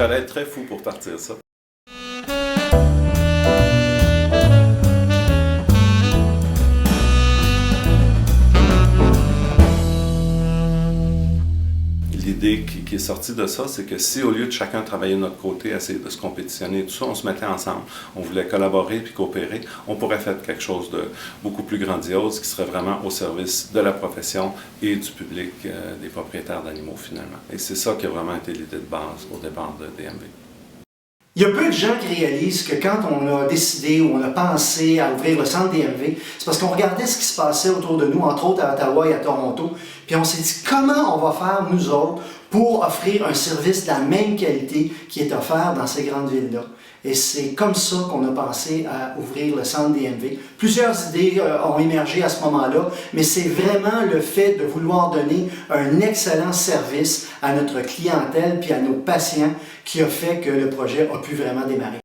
fallait être très fou pour partir ça. L'idée qui est sortie de ça, c'est que si au lieu de chacun travailler de notre côté, essayer de se compétitionner, tout ça, on se mettait ensemble, on voulait collaborer puis coopérer, on pourrait faire quelque chose de beaucoup plus grandiose qui serait vraiment au service de la profession et du public, des propriétaires d'animaux finalement. Et c'est ça qui a vraiment été l'idée de base au départ de DMV. Il y a peu de gens qui réalisent que quand on a décidé ou on a pensé à ouvrir le centre DMV, c'est parce qu'on regardait ce qui se passait autour de nous, entre autres à Ottawa et à Toronto, puis on s'est dit comment on va faire, nous autres, pour offrir un service de la même qualité qui est offert dans ces grandes villes-là. Et c'est comme ça qu'on a pensé à ouvrir le centre DMV. Plusieurs idées ont émergé à ce moment-là, mais c'est vraiment le fait de vouloir donner un excellent service à notre clientèle puis à nos patients qui a fait que le projet a pu vraiment démarrer.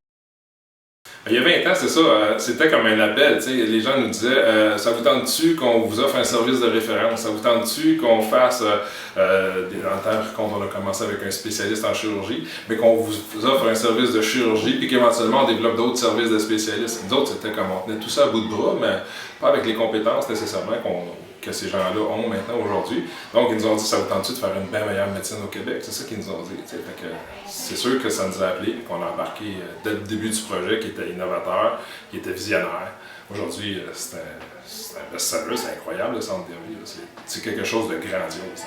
Il y a 20 ans, c'est ça, c'était comme un appel, tu sais, les gens nous disaient ça vous tente-tu qu'on vous offre un service de référence, ça vous tente-tu qu'on fasse des dentaires quand on a commencé avec un spécialiste en chirurgie, mais qu'on vous offre un service de chirurgie puis qu'éventuellement on développe d'autres services de spécialistes. Nous autres, c'était comme on tenait tout ça à bout de bras, mais pas avec les compétences nécessairement que ces gens-là ont maintenant aujourd'hui. Donc, ils nous ont dit, ça vous tente-tu de faire une bien meilleure médecine au Québec? C'est ça qu'ils nous ont dit. C'est sûr que ça nous a appelé, qu'on a embarqué dès le début du projet, qui était innovateur, qui était visionnaire. Aujourd'hui, c'est un best-seller, c'est incroyable le centre DMV. C'est quelque chose de grandiose.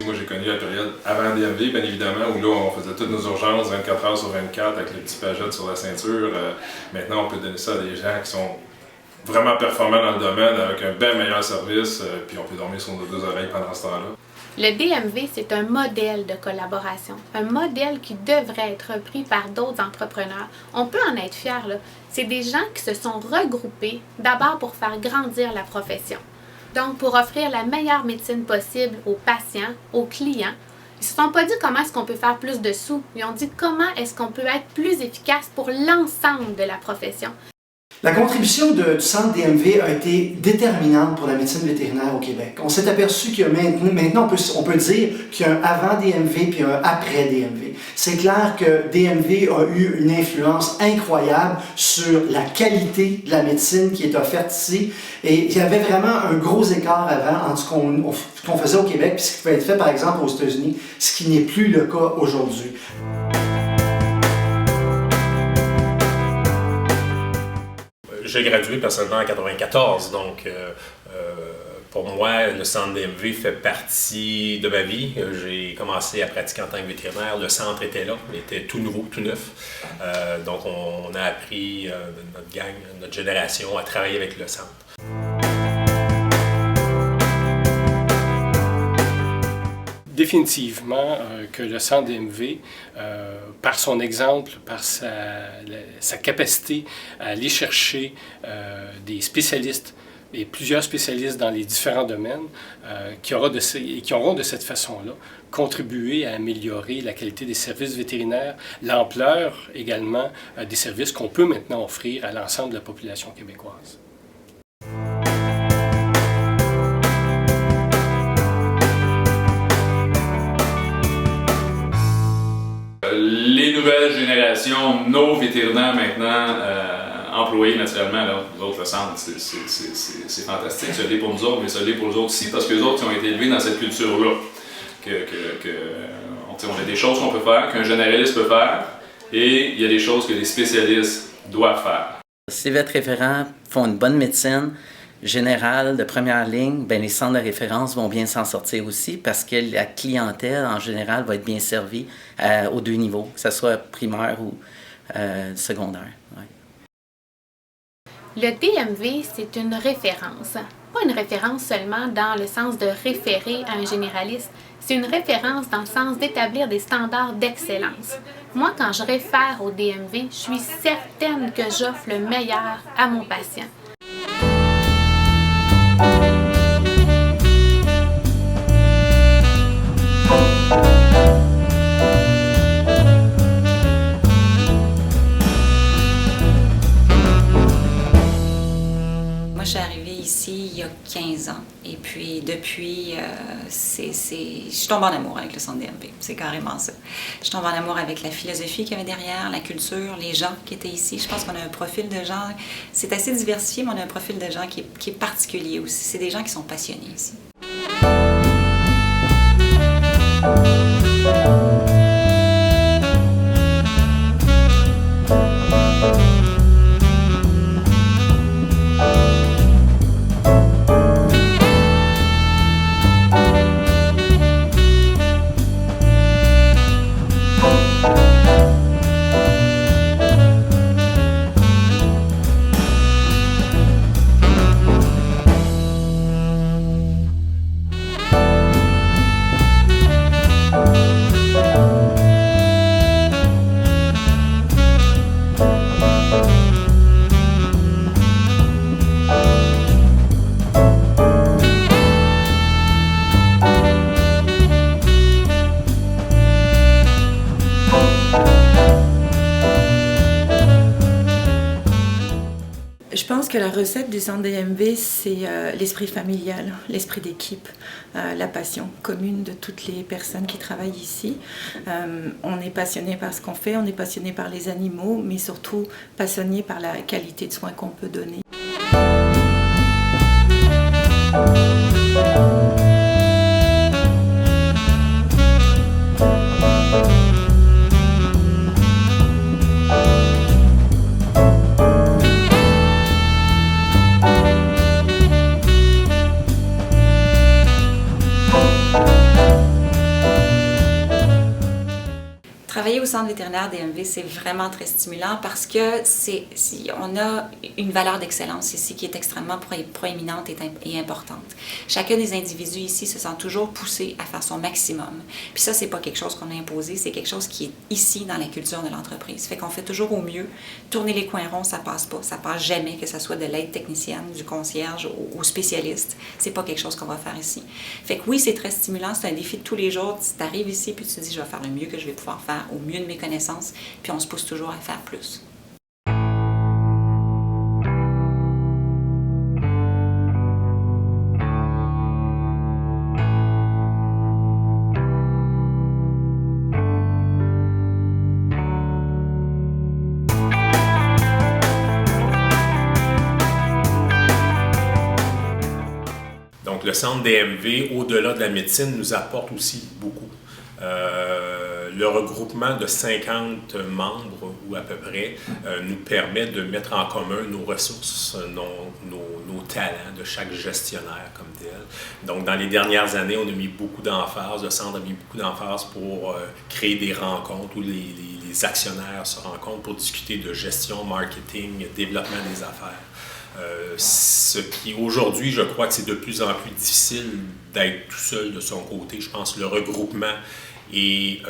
Moi, j'ai connu la période avant DMV, bien évidemment, où là, on faisait toutes nos urgences 24 heures sur 24 avec les petits pagettes sur la ceinture. Maintenant, on peut donner ça à des gens qui sont vraiment performants dans le domaine avec un bien meilleur service, puis on peut dormir sur nos deux oreilles pendant ce temps-là. Le DMV, c'est un modèle de collaboration, un modèle qui devrait être repris par d'autres entrepreneurs. On peut en être fier, là. C'est des gens qui se sont regroupés d'abord pour faire grandir la profession. Donc, pour offrir la meilleure médecine possible aux patients, aux clients. Ils ne se sont pas dit comment est-ce qu'on peut faire plus de sous. Ils ont dit comment est-ce qu'on peut être plus efficace pour l'ensemble de la profession. La contribution du centre DMV a été déterminante pour la médecine vétérinaire au Québec. On s'est aperçu qu'il y a maintenant, on peut dire qu'il y a un avant DMV puis un après DMV. C'est clair que DMV a eu une influence incroyable sur la qualité de la médecine qui est offerte ici. Et il y avait vraiment un gros écart avant entre ce qu'on faisait au Québec et ce qui pouvait être fait par exemple aux États-Unis, ce qui n'est plus le cas aujourd'hui. J'ai gradué personnellement en 1994, donc pour moi, le centre DMV fait partie de ma vie. J'ai commencé à pratiquer en tant que vétérinaire. Le centre était là, il était tout nouveau, tout neuf. Donc on a appris, notre gang, notre génération, à travailler avec le centre. Définitivement que le centre DMV, par son exemple, par sa capacité à aller chercher des spécialistes, et plusieurs spécialistes dans les différents domaines, qui auront de cette façon-là contribué à améliorer la qualité des services vétérinaires, l'ampleur également des services qu'on peut maintenant offrir à l'ensemble de la population québécoise. Les nouvelles générations, nos vétérinaires maintenant, employés naturellement, là, nous autres, le centre, c'est fantastique. Ça l'est pour nous autres, mais ça l'est pour les autres aussi, parce que les autres, ils ont été élevés dans cette culture-là. On a des choses qu'on peut faire, qu'un généraliste peut faire, et il y a des choses que les spécialistes doivent faire. Si les vêtres référents font une bonne médecine, général de première ligne, bien, les centres de référence vont bien s'en sortir aussi parce que la clientèle, en général, va être bien servie aux deux niveaux, que ce soit primaire ou secondaire. Ouais. Le DMV, c'est une référence. Pas une référence seulement dans le sens de référer à un généraliste, c'est une référence dans le sens d'établir des standards d'excellence. Moi, quand je réfère au DMV, je suis certaine que j'offre le meilleur à mon patient. Moi, je suis arrivée ici il y a 15 ans. Et puis, depuis, je tombe en amour avec le centre DMV. C'est carrément ça. Je tombe en amour avec la philosophie qu'il y avait derrière, la culture, les gens qui étaient ici. Je pense qu'on a un profil de gens, c'est assez diversifié, mais on a un profil de gens qui est particulier aussi. C'est des gens qui sont passionnés ici. Je pense que la recette du centre DMV, c'est l'esprit familial, l'esprit d'équipe, la passion commune de toutes les personnes qui travaillent ici. On est passionné par ce qu'on fait, on est passionné par les animaux, mais surtout passionné par la qualité de soins qu'on peut donner. Travailler au centre vétérinaire DMV, c'est vraiment très stimulant parce que on a une valeur d'excellence ici qui est extrêmement proéminente et importante. Chacun des individus ici se sent toujours poussé à faire son maximum. Puis ça, c'est pas quelque chose qu'on a imposé, c'est quelque chose qui est ici dans la culture de l'entreprise. Fait qu'on fait toujours au mieux. Tourner les coins ronds, ça passe pas. Ça passe jamais, que ce soit de l'aide technicienne, du concierge au spécialiste. C'est pas quelque chose qu'on va faire ici. Fait que oui, c'est très stimulant, c'est un défi de tous les jours. Tu arrives ici puis tu te dis, je vais faire le mieux que je vais pouvoir faire, au mieux de mes connaissances, puis on se pousse toujours à faire plus. Donc le centre DMV, au-delà de la médecine, nous apporte aussi beaucoup. Le regroupement de 50 membres, ou à peu près, nous permet de mettre en commun nos ressources, nos talents de chaque gestionnaire comme tel. Donc, dans les dernières années, on a mis beaucoup d'emphase, le centre a mis beaucoup d'emphase pour créer des rencontres où les actionnaires se rencontrent pour discuter de gestion, marketing, développement des affaires. Ce qui, aujourd'hui, je crois que c'est de plus en plus difficile d'être tout seul de son côté. Je pense que le regroupement est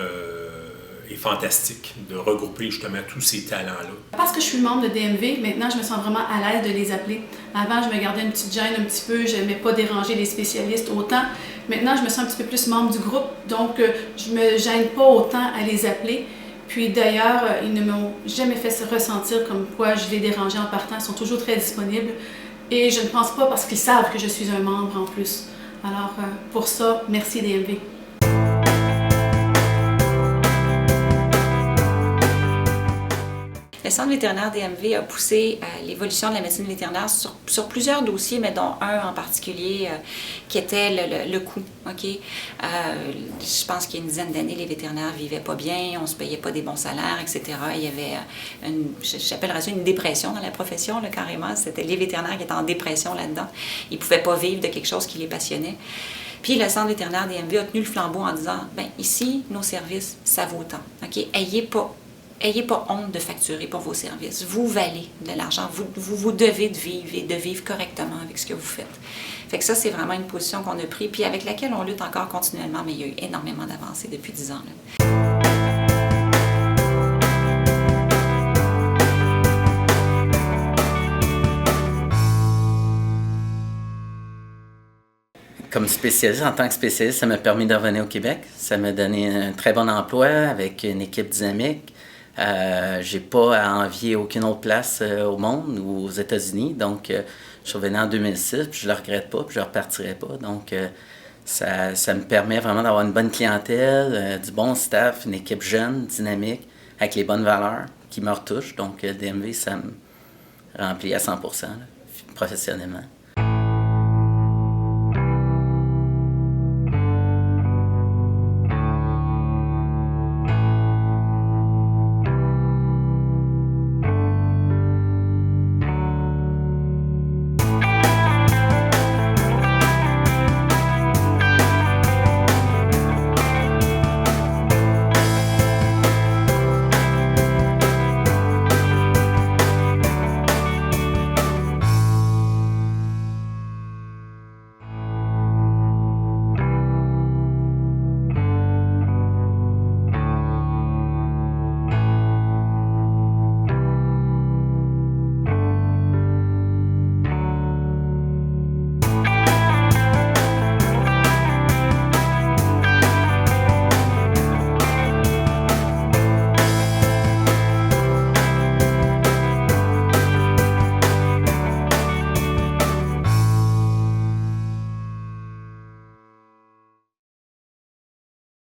fantastique de regrouper justement tous ces talents-là. Parce que je suis membre de DMV, maintenant je me sens vraiment à l'aise de les appeler. Avant, je me gardais une petite gêne un petit peu, je n'aimais pas déranger les spécialistes autant. Maintenant, je me sens un petit peu plus membre du groupe, donc je ne me gêne pas autant à les appeler. Puis d'ailleurs, ils ne m'ont jamais fait ressentir comme quoi je les dérangeais en partant, ils sont toujours très disponibles. Et je ne pense pas parce qu'ils savent que je suis un membre en plus. Alors pour ça, merci DMV. Le Centre vétérinaire DMV a poussé l'évolution de la médecine vétérinaire sur plusieurs dossiers, mais dont un en particulier qui était le coût. Okay? Je pense qu'il y a une dizaine d'années, les vétérinaires ne vivaient pas bien, on ne se payait pas des bons salaires, etc. Il y avait j'appellerais ça une dépression dans la profession, là, carrément. C'était les vétérinaires qui étaient en dépression là-dedans. Ils ne pouvaient pas vivre de quelque chose qui les passionnait. Puis le Centre vétérinaire DMV a tenu le flambeau en disant, bien, ici, nos services, ça vaut tant. Okay? Ayez pas honte de facturer pour vos services. Vous valez de l'argent. Vous devez de vivre et de vivre correctement avec ce que vous faites. Fait que ça, c'est vraiment une position qu'on a prise, puis avec laquelle on lutte encore continuellement, mais il y a eu énormément d'avancées depuis 10 ans. Là. Comme spécialiste, en tant que spécialiste, ça m'a permis de revenir au Québec. Ça m'a donné un très bon emploi avec une équipe dynamique. J'ai pas à envier aucune autre place au monde ou aux États-Unis. Donc, je suis revenu en 2006, puis je le regrette pas, puis je ne repartirai pas. Donc, ça me permet vraiment d'avoir une bonne clientèle, du bon staff, une équipe jeune, dynamique, avec les bonnes valeurs qui me retouchent. Donc, DMV, ça me remplit à 100% là, professionnellement.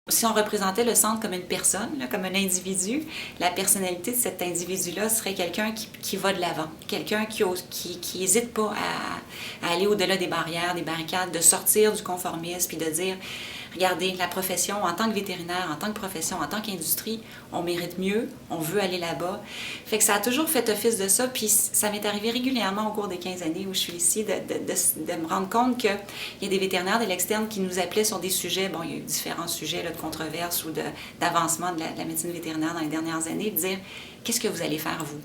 Si on représentait le centre comme une personne, là, comme un individu, la personnalité de cet individu-là serait quelqu'un qui va de l'avant, quelqu'un qui n'hésite pas à aller au-delà des barrières, des barricades, de sortir du conformisme, puis de dire, regardez, la profession, en tant que vétérinaire, en tant que profession, en tant qu'industrie, on mérite mieux, on veut aller là-bas. Fait que ça a toujours fait office de ça, puis ça m'est arrivé régulièrement au cours des 15 années où je suis ici, de me rendre compte qu'il y a des vétérinaires de l'externe qui nous appelaient sur des sujets, bon, il y a eu différents sujets là, de controverse ou d'avancement de la médecine vétérinaire dans les dernières années, de dire, qu'est-ce que vous allez faire, vous?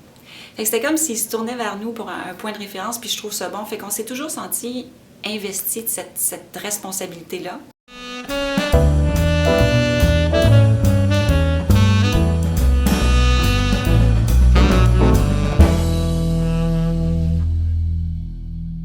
Fait que c'était comme s'ils se tournaient vers nous pour un point de référence, puis je trouve ça bon. Fait qu'on s'est toujours senti investi de cette responsabilité-là.